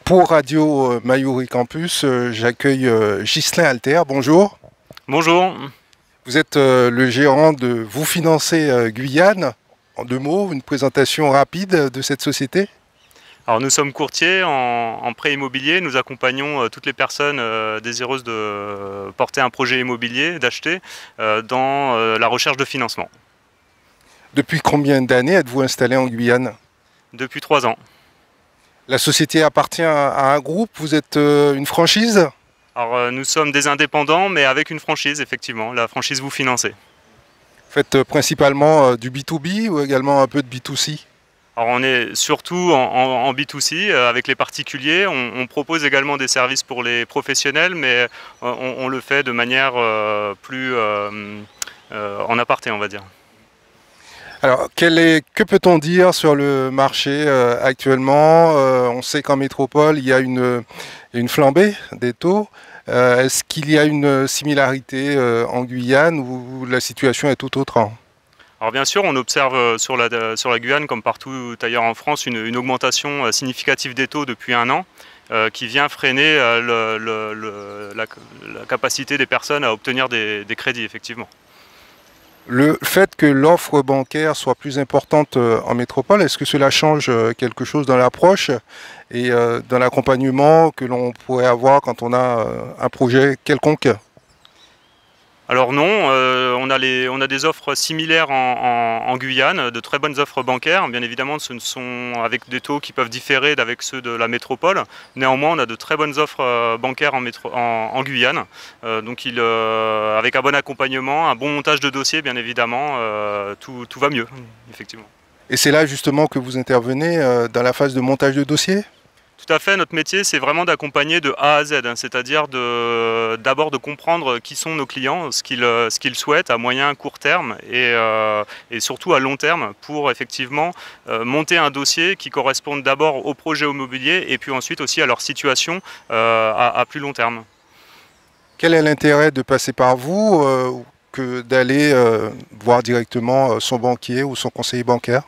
Pour Radio Mayuri Campus, j'accueille Ghislain Alter. Bonjour. Bonjour. Vous êtes le gérant de Vous Financez Guyane. En deux mots, une présentation rapide de cette société. Alors nous sommes courtiers en prêt immobilier. Nous accompagnons toutes les personnes désireuses de porter un projet immobilier, d'acheter, dans la recherche de financement. Depuis combien d'années êtes-vous installé en Guyane? Depuis 3 ans. La société appartient à un groupe, vous êtes une franchise? Alors nous sommes des indépendants, mais avec une franchise, effectivement, la franchise Vous Financez. Vous faites principalement du B2B ou également un peu de B2C? Alors on est surtout en B2C avec les particuliers. On propose également des services pour les professionnels, mais on le fait de manière plus en aparté, on va dire. Alors, que peut-on dire sur le marché actuellement? On sait qu'en métropole, il y a une flambée des taux. Est-ce qu'il y a une similarité en Guyane où la situation est tout autre? Alors bien sûr, on observe sur la Guyane, comme partout ailleurs en France, une augmentation significative des taux depuis 1 an, qui vient freiner la capacité des personnes à obtenir des crédits, effectivement. Le fait que l'offre bancaire soit plus importante en métropole, est-ce que cela change quelque chose dans l'approche et dans l'accompagnement que l'on pourrait avoir quand on a un projet quelconque? Alors non, on a des offres similaires en Guyane, de très bonnes offres bancaires. Bien évidemment, ce ne sont avec des taux qui peuvent différer d'avec ceux de la métropole. Néanmoins, on a de très bonnes offres bancaires en Guyane. Avec un bon accompagnement, un bon montage de dossier, bien évidemment, tout va mieux, effectivement. Et c'est là justement que vous intervenez dans la phase de montage de dossier? Tout à fait, notre métier c'est vraiment d'accompagner de A à Z, c'est-à-dire d'abord de comprendre qui sont nos clients, ce qu'ils souhaitent à moyen, court terme et surtout à long terme pour effectivement monter un dossier qui corresponde d'abord au projet immobilier et puis ensuite aussi à leur situation à plus long terme. Quel est l'intérêt de passer par vous que d'aller voir directement son banquier ou son conseiller bancaire?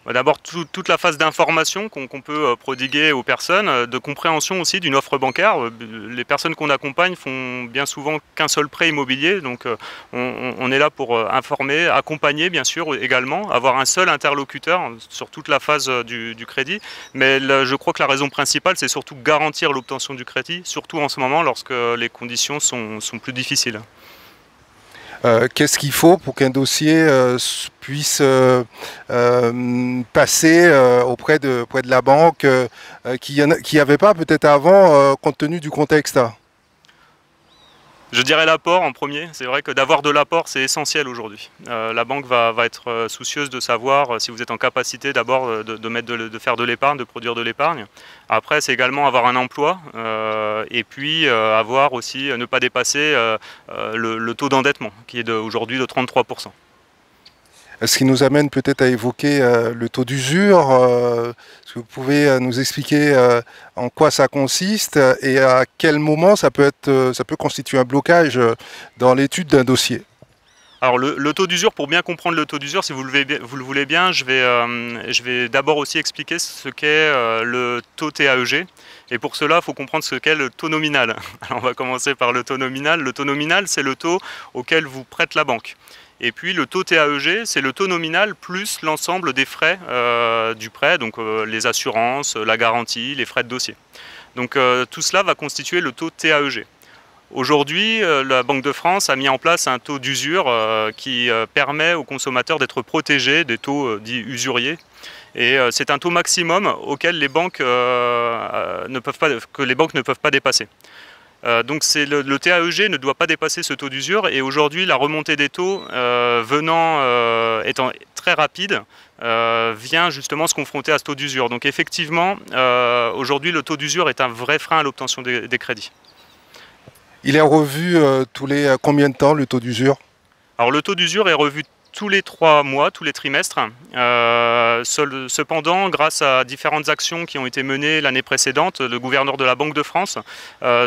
D'abord, toute la phase d'information qu'on peut prodiguer aux personnes, de compréhension aussi d'une offre bancaire. Les personnes qu'on accompagne font bien souvent qu'un seul prêt immobilier, donc on est là pour informer, accompagner bien sûr également, avoir un seul interlocuteur sur toute la phase du crédit. Mais je crois que la raison principale, c'est surtout garantir l'obtention du crédit, surtout en ce moment lorsque les conditions sont plus difficiles. Qu'est-ce qu'il faut pour qu'un dossier puisse passer auprès de la banque qui n'y avait pas peut-être avant compte tenu du contexte? Je dirais l'apport en premier. C'est vrai que d'avoir de l'apport, c'est essentiel aujourd'hui. La banque va être soucieuse de savoir si vous êtes en capacité d'abord de faire de l'épargne, de produire de l'épargne. Après, c'est également avoir un emploi et puis avoir aussi, ne pas dépasser le taux d'endettement qui est aujourd'hui de 33%. Ce qui nous amène peut-être à évoquer le taux d'usure. Est-ce que vous pouvez nous expliquer en quoi ça consiste et à quel moment ça peut constituer un blocage dans l'étude d'un dossier? Alors le taux d'usure, pour bien comprendre le taux d'usure, si vous le voulez bien, je vais d'abord aussi expliquer ce qu'est le taux TAEG. Et pour cela, il faut comprendre ce qu'est le taux nominal. Alors on va commencer par le taux nominal. Le taux nominal, c'est le taux auquel vous prête la banque. Et puis le taux TAEG, c'est le taux nominal plus l'ensemble des frais du prêt, donc les assurances, la garantie, les frais de dossier. Donc tout cela va constituer le taux TAEG. Aujourd'hui, la Banque de France a mis en place un taux d'usure qui permet aux consommateurs d'être protégés des taux dits usuriers. Et c'est un taux maximum auquel les banques, ne peuvent pas dépasser. Donc le TAEG ne doit pas dépasser ce taux d'usure et aujourd'hui la remontée des taux étant très rapide vient justement se confronter à ce taux d'usure. Donc effectivement aujourd'hui le taux d'usure est un vrai frein à l'obtention des crédits. Il est revu tous les combien de temps le taux d'usure? Alors le taux d'usure est revu tous les 3 mois, tous les trimestres. Cependant, grâce à différentes actions qui ont été menées l'année précédente, le gouverneur de la Banque de France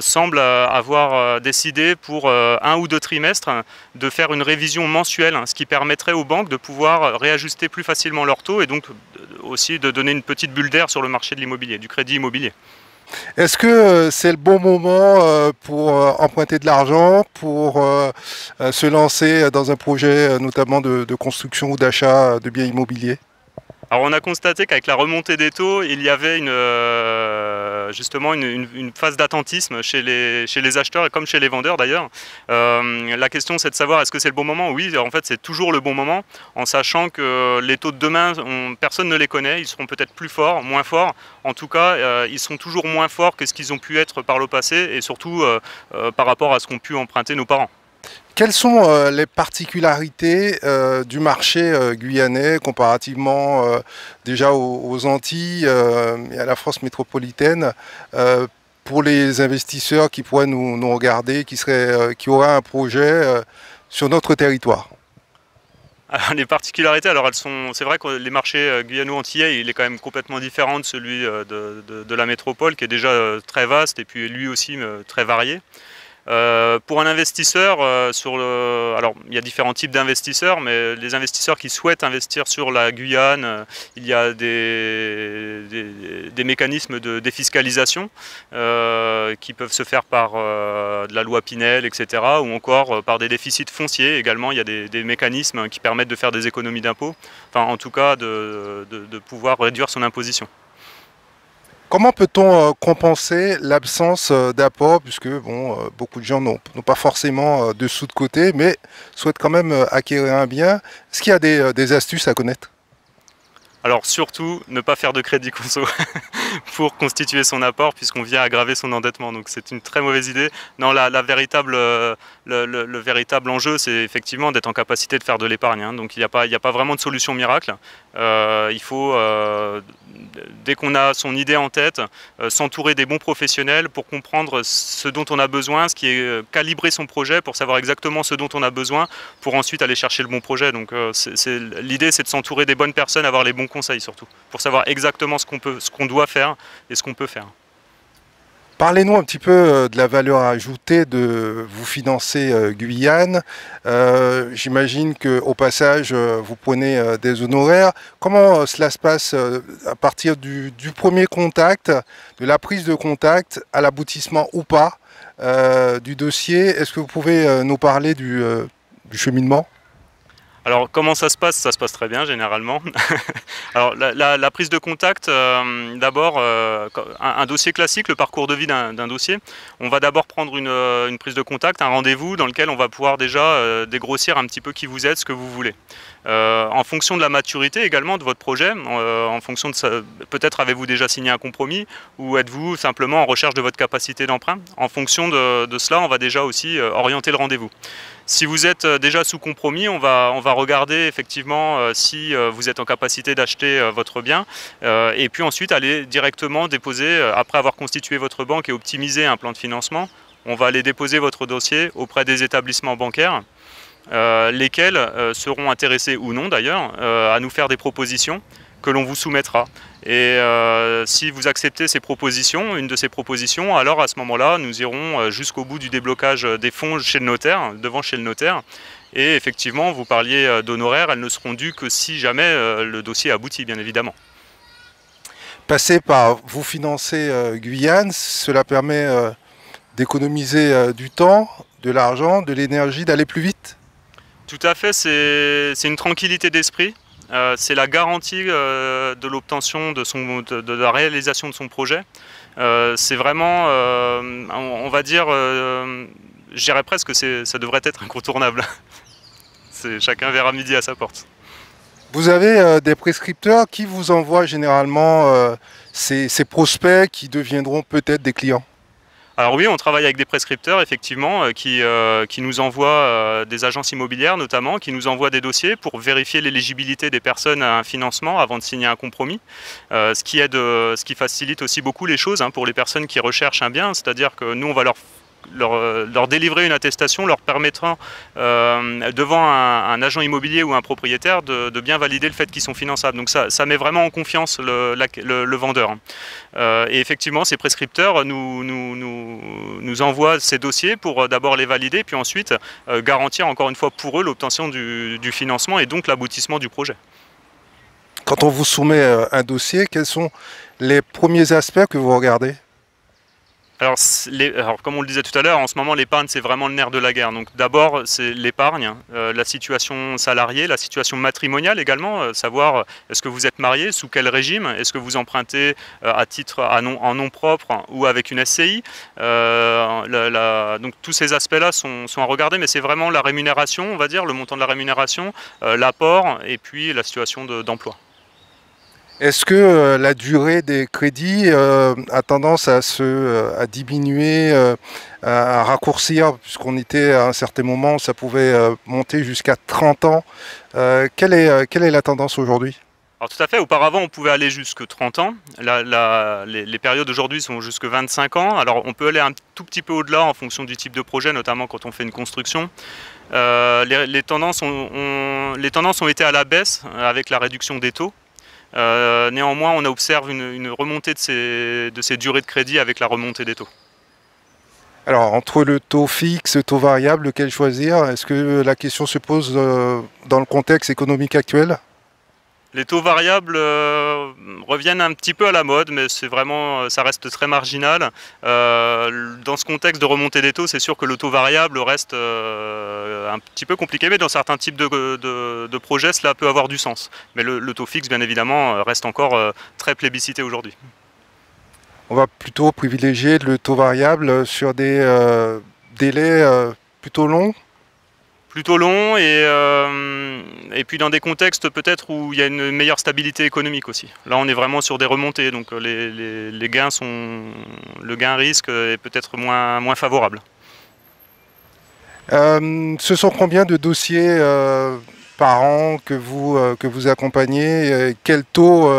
semble avoir décidé pour 1 ou 2 trimestres de faire une révision mensuelle, ce qui permettrait aux banques de pouvoir réajuster plus facilement leurs taux et donc aussi de donner une petite bulle d'air sur le marché de l'immobilier, du crédit immobilier. Est-ce que c'est le bon moment pour emprunter de l'argent, pour se lancer dans un projet notamment de construction ou d'achat de biens immobiliers? Alors on a constaté qu'avec la remontée des taux, il y avait justement une phase d'attentisme chez les acheteurs et comme chez les vendeurs d'ailleurs. La question c'est de savoir est-ce que c'est le bon moment? Oui, en fait c'est toujours le bon moment, en sachant que les taux de demain, personne ne les connaît, ils seront peut-être plus forts, moins forts. En tout cas, ils sont toujours moins forts que ce qu'ils ont pu être par le passé et surtout par rapport à ce qu'ont pu emprunter nos parents. Quelles sont les particularités du marché guyanais comparativement déjà aux Antilles et à la France métropolitaine pour les investisseurs qui pourraient nous regarder, qui auraient un projet sur notre territoire? Alors, les particularités, alors c'est vrai que les marchés guyano-antillais, il est quand même complètement différent de celui de la métropole qui est déjà très vaste et puis lui aussi très varié. Pour un investisseur, alors il y a différents types d'investisseurs, mais les investisseurs qui souhaitent investir sur la Guyane, il y a des mécanismes de défiscalisation qui peuvent se faire par de la loi Pinel, etc., ou encore par des déficits fonciers. Également, il y a des mécanismes qui permettent de faire des économies d'impôts, enfin en tout cas de pouvoir réduire son imposition. Comment peut-on compenser l'absence d'apport, puisque bon, beaucoup de gens n'ont pas forcément de sous de côté, mais souhaitent quand même acquérir un bien? Est-ce qu'il y a des astuces à connaître? Alors surtout, ne pas faire de crédit conso pour constituer son apport puisqu'on vient aggraver son endettement. Donc c'est une très mauvaise idée. Non, le véritable enjeu, c'est effectivement d'être en capacité de faire de l'épargne. Hein. Donc il n'y a pas vraiment de solution miracle. Il faut, dès qu'on a son idée en tête, s'entourer des bons professionnels pour comprendre ce dont on a besoin, ce qui est calibrer son projet pour savoir exactement ce dont on a besoin pour ensuite aller chercher le bon projet. Donc l'idée, c'est de s'entourer des bonnes personnes, avoir les bons conseils surtout, pour savoir exactement ce qu'on doit faire et ce qu'on peut faire. Parlez-nous un petit peu de la valeur ajoutée de vous financer Guyane. J'imagine qu'au passage, vous prenez des honoraires. Comment cela se passe à partir du premier contact, de la prise de contact à l'aboutissement ou pas du dossier? Est-ce que vous pouvez nous parler du cheminement? Alors comment ça se passe? Ça se passe très bien généralement. Alors la prise de contact, d'abord un dossier classique, le parcours de vie d'un dossier. On va d'abord prendre une prise de contact, un rendez-vous dans lequel on va pouvoir déjà dégrossir un petit peu qui vous êtes, ce que vous voulez. En fonction de la maturité également de votre projet, en fonction de peut-être avez-vous déjà signé un compromis ou êtes-vous simplement en recherche de votre capacité d'emprunt. En fonction de cela, on va déjà aussi orienter le rendez-vous. Si vous êtes déjà sous compromis, on va regarder effectivement si vous êtes en capacité d'acheter votre bien et puis ensuite aller directement déposer, après avoir constitué votre banque et optimisé un plan de financement, on va aller déposer votre dossier auprès des établissements bancaires lesquels seront intéressés ou non d'ailleurs à nous faire des propositions que l'on vous soumettra. Et si vous acceptez ces propositions, une de ces propositions, alors à ce moment-là, nous irons jusqu'au bout du déblocage des fonds chez le notaire, devant chez le notaire. Et effectivement, vous parliez d'honoraires, elles ne seront dues que si jamais le dossier aboutit, bien évidemment. Passer par vous financer Guyane, cela permet d'économiser du temps, de l'argent, de l'énergie, d'aller plus vite? Tout à fait, c'est une tranquillité d'esprit. C'est la garantie de l'obtention de la réalisation de son projet. C'est vraiment, on va dire, je dirais presque que ça devrait être incontournable. Chacun verra midi à sa porte. Vous avez des prescripteurs qui vous envoient généralement ces prospects qui deviendront peut-être des clients? Alors oui, on travaille avec des prescripteurs, effectivement, qui nous envoient des agences immobilières notamment, qui nous envoient des dossiers pour vérifier l'éligibilité des personnes à un financement avant de signer un compromis, ce qui facilite aussi beaucoup les choses pour les personnes qui recherchent un bien, c'est-à-dire que nous, on va leur délivrer une attestation leur permettant devant un agent immobilier ou un propriétaire de bien valider le fait qu'ils sont finançables. Donc ça met vraiment en confiance le vendeur. Et effectivement, ces prescripteurs nous envoient ces dossiers pour d'abord les valider, puis ensuite garantir encore une fois pour eux l'obtention du financement et donc l'aboutissement du projet. Quand on vous soumet un dossier, quels sont les premiers aspects que vous regardez? Alors, comme on le disait tout à l'heure, en ce moment, l'épargne, c'est vraiment le nerf de la guerre. Donc, d'abord, c'est l'épargne, la situation salariée, la situation matrimoniale également, savoir est-ce que vous êtes marié, sous quel régime, est-ce que vous empruntez en nom propre ou avec une SCI. Donc, tous ces aspects-là sont à regarder, mais c'est vraiment la rémunération, on va dire, le montant de la rémunération, l'apport et puis la situation d'emploi. Est-ce que la durée des crédits a tendance à diminuer, à raccourcir, puisqu'on était à un certain moment, ça pouvait monter jusqu'à 30 ans. Quelle est la tendance aujourd'hui? Alors tout à fait, auparavant on pouvait aller jusque 30 ans, les périodes aujourd'hui sont jusque 25 ans, alors on peut aller un tout petit peu au-delà en fonction du type de projet, notamment quand on fait une construction. Les tendances ont été à la baisse avec la réduction des taux. Néanmoins, on observe une remontée de ces durées de crédit avec la remontée des taux. Alors, entre le taux fixe et le taux variable, lequel choisir? Est-ce que la question se pose dans le contexte économique actuel? Les taux variables reviennent un petit peu à la mode, mais ça reste très marginal. Dans ce contexte de remontée des taux, c'est sûr que le taux variable reste un petit peu compliqué, mais dans certains types de projets, cela peut avoir du sens. Mais le taux fixe, bien évidemment, reste encore très plébiscité aujourd'hui. On va plutôt privilégier le taux variable sur des délais plutôt longs. Plutôt long et puis dans des contextes peut-être où il y a une meilleure stabilité économique aussi. Là on est vraiment sur des remontées, donc le gain risque est peut-être moins favorable. Ce sont combien de dossiers par an que vous accompagnez? Quel taux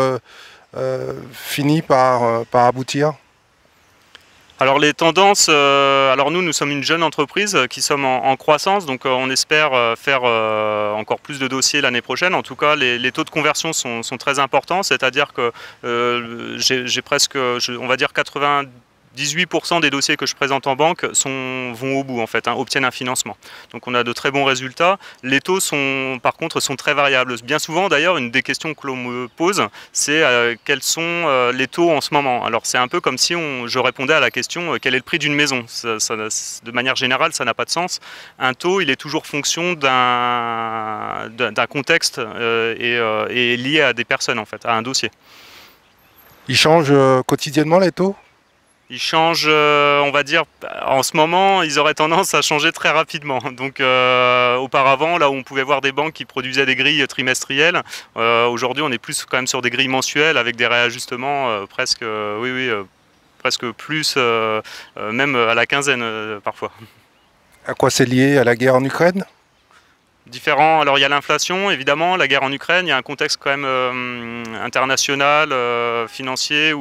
finit par aboutir? Alors les tendances, alors nous sommes une jeune entreprise qui sommes en croissance, donc on espère faire encore plus de dossiers l'année prochaine. En tout cas, les taux de conversion sont très importants, c'est-à-dire que j'ai presque, on va dire 98% des dossiers que je présente en banque vont au bout en fait, obtiennent un financement. Donc on a de très bons résultats. Les taux par contre sont très variables. Bien souvent d'ailleurs, une des questions que l'on me pose, c'est quels sont les taux en ce moment. Alors c'est un peu comme si je répondais à la question quel est le prix d'une maison. De manière générale, ça n'a pas de sens. Un taux, il est toujours fonction d'un contexte et lié à des personnes en fait, à un dossier. Ils changent quotidiennement les taux? Ils changent, on va dire, en ce moment, ils auraient tendance à changer très rapidement. Donc auparavant, là où on pouvait voir des banques qui produisaient des grilles trimestrielles, aujourd'hui on est plus quand même sur des grilles mensuelles avec des réajustements presque, presque plus, même à la quinzaine parfois. À quoi c'est lié? À la guerre en Ukraine? Différents. Alors il y a l'inflation, évidemment, la guerre en Ukraine, il y a un contexte quand même international, financier,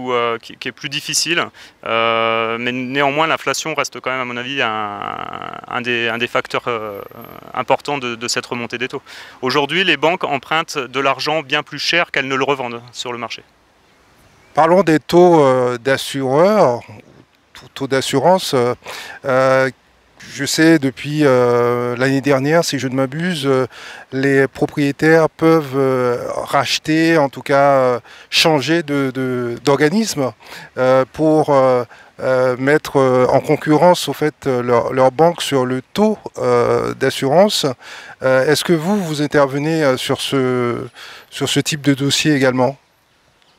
qui est plus difficile. Mais néanmoins, l'inflation reste quand même, à mon avis, un des facteurs importants de cette remontée des taux. Aujourd'hui, les banques empruntent de l'argent bien plus cher qu'elles ne le revendent sur le marché. Parlons des taux d'assureurs, taux d'assurance. Je sais depuis l'année dernière, si je ne m'abuse, les propriétaires peuvent racheter, en tout cas changer d'organisme pour mettre en concurrence au fait leur banque sur le taux d'assurance. Est-ce que vous intervenez sur ce type de dossier également?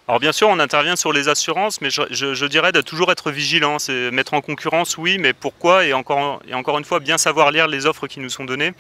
Alors bien sûr, on intervient sur les assurances, mais je dirais de toujours être vigilant. C'est mettre en concurrence, oui, mais pourquoi? Et encore une fois, bien savoir lire les offres qui nous sont données,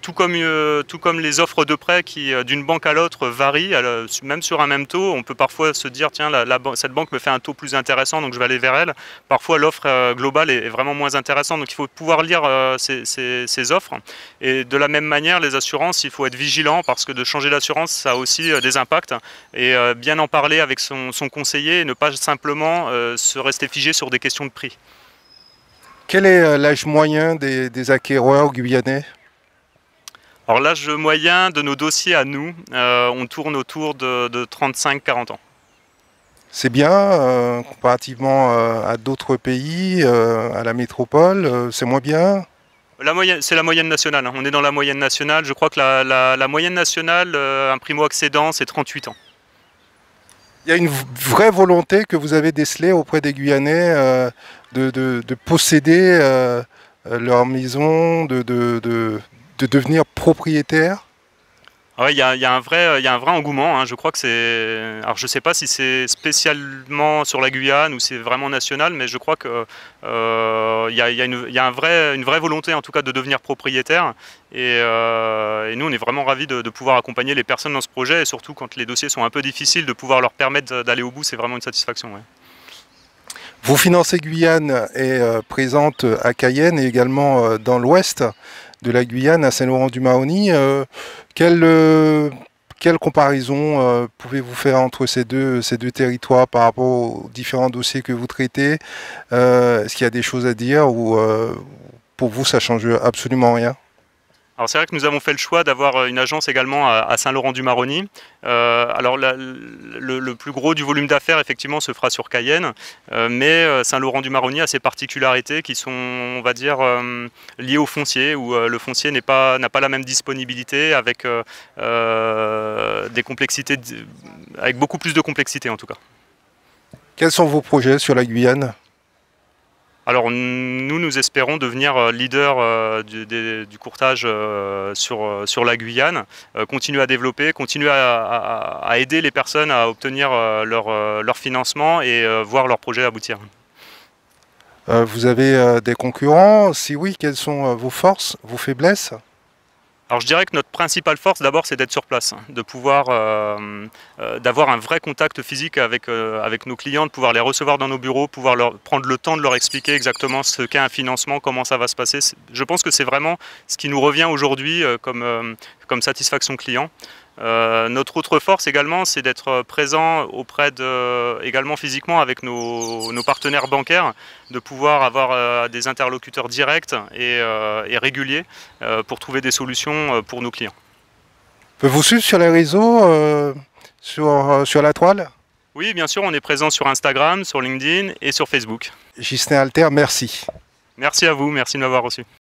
tout comme les offres de prêt qui, d'une banque à l'autre, varient. Même sur un même taux, on peut parfois se dire, tiens, cette banque me fait un taux plus intéressant, donc je vais aller vers elle. Parfois, l'offre globale est vraiment moins intéressante, donc il faut pouvoir lire ces offres. Et de la même manière, les assurances, il faut être vigilant, parce que de changer d'assurance, ça a aussi des impacts. Et bien en parler avec son conseiller et ne pas simplement se rester figé sur des questions de prix. Quel est l'âge moyen des acquéreurs guyanais? Alors l'âge moyen de nos dossiers à nous, on tourne autour de 35-40 ans. C'est bien comparativement à d'autres pays, à la métropole, c'est moins bien? C'est la moyenne nationale, on est dans la moyenne nationale. Je crois que la moyenne nationale, un primo-accédant, c'est 38 ans. Il y a une vraie volonté que vous avez décelée auprès des Guyanais de posséder leur maison, de devenir propriétaire. Ouais, il y a un vrai engouement, hein. Je crois que c'est. Alors, je ne sais pas si c'est spécialement sur la Guyane ou c'est vraiment national, mais je crois que il y a une vraie volonté, en tout cas, de devenir propriétaire. Et nous, on est vraiment ravis de pouvoir accompagner les personnes dans ce projet, et surtout quand les dossiers sont un peu difficiles, de pouvoir leur permettre d'aller au bout, c'est vraiment une satisfaction. Ouais. Vous financez Guyane est présente à Cayenne et également dans l'ouest de la Guyane, à Saint-Laurent-du-Maroni. Quelle comparaison pouvez-vous faire entre ces deux territoires par rapport aux différents dossiers que vous traitez? Est-ce qu'il y a des choses à dire ou pour vous ça change absolument rien? Alors c'est vrai que nous avons fait le choix d'avoir une agence également à Saint-Laurent-du-Maroni. Alors le plus gros du volume d'affaires effectivement se fera sur Cayenne, mais Saint-Laurent-du-Maroni a ses particularités qui sont, on va dire, liées au foncier, où le foncier n'a pas la même disponibilité, avec des complexités, avec beaucoup plus de complexité en tout cas. Quels sont vos projets sur la Guyane? Alors nous espérons devenir leader du courtage sur la Guyane, continuer à développer, continuer à aider les personnes à obtenir leur financement et voir leur projet aboutir. Vous avez des concurrents? Si oui, quelles sont vos forces, vos faiblesses? Alors je dirais que notre principale force d'abord c'est d'être sur place, de pouvoir d'avoir un vrai contact physique avec nos clients, de pouvoir les recevoir dans nos bureaux, pouvoir prendre le temps de leur expliquer exactement ce qu'est un financement, comment ça va se passer. Je pense que c'est vraiment ce qui nous revient aujourd'hui comme satisfaction client. Notre autre force également, c'est d'être présent également physiquement avec nos partenaires bancaires, de pouvoir avoir des interlocuteurs directs et réguliers pour trouver des solutions pour nos clients. Peut vous suivre sur les réseaux, sur la toile? Oui, bien sûr, on est présent sur Instagram, sur LinkedIn et sur Facebook. Ghislain Alter, merci. Merci à vous, merci de m'avoir reçu.